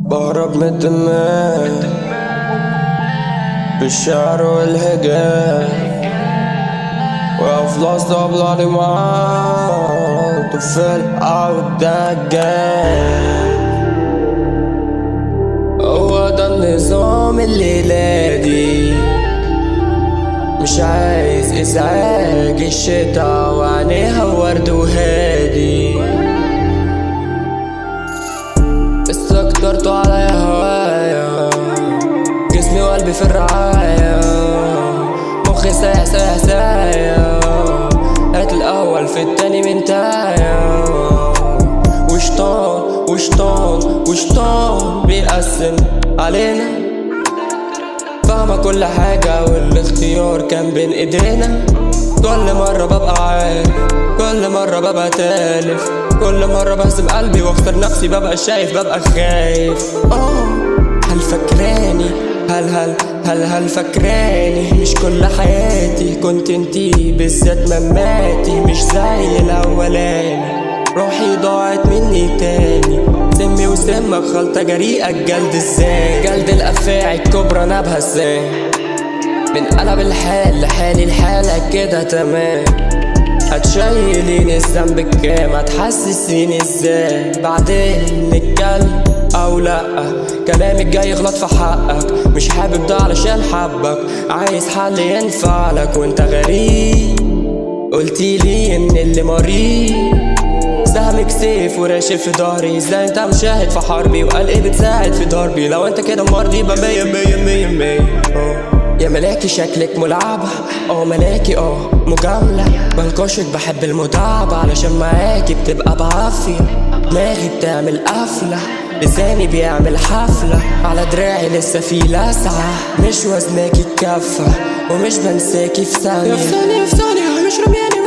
بهرب من الدماغ بالشعر والهجاء وأفلاس طبلاني معاه طفل عالدجال. هو ده النظام الليلة دي، مش عايز إزعاج الشتا وعينيها ورد وهادي. استكترتوا على هوايا، جسمي وقلبي في الرعاية، مخي سايح سايح سايح، هات الأول في التاني من تايا. وشطان بيقسم علينا، فاهمة كل حاجة والاختيار كان بين ايدينا. كل مرة ببقى عارف، كل مرة ببقى تالف، كل مرة بهزم قلبي واختار نفسي، ببقى شايف ببقى خايف. هل فاكراني؟ هل فاكراني؟ مش كل حياتي كنت انتي بالذات مماتي، مش زي الاولاني. روحي ضاعت مني تاني، سمي وسمك خلطة جريئة الجلد ازاي؟ جلد الافاعي الكبرى نابها ازاي؟ من قلب الحال لحالي الحالة كده تمام. هتشيليني الذنب بكام؟ هتحسسيني ازاي؟ بعدين نتكلم او لأ؟ كلامك جاي يغلط في حقك، مش حابب ده علشان حبك، عايز حل ينفع لك وانت غريب. قلتيلي ان اللي مريض سهمك سيف وراشف في ضهري، ازاي انت مشاهد في حربي وقال ايه بتساعد في ضربي؟ لو انت كده مرضي يبقى مية مية مية مية. يا ملاكي شكلك ملعبة، ملاكي مجاملة، بنكشك بحب المداعبة علشان معاكي بتبقى بعافية. دماغي بتعمل قفلة، لساني بيعمل حفلة، على دراعي لسه في لسعة، مش وزناكي الكفة ومش بنساكي في ثانية. في ثانية مش رمياني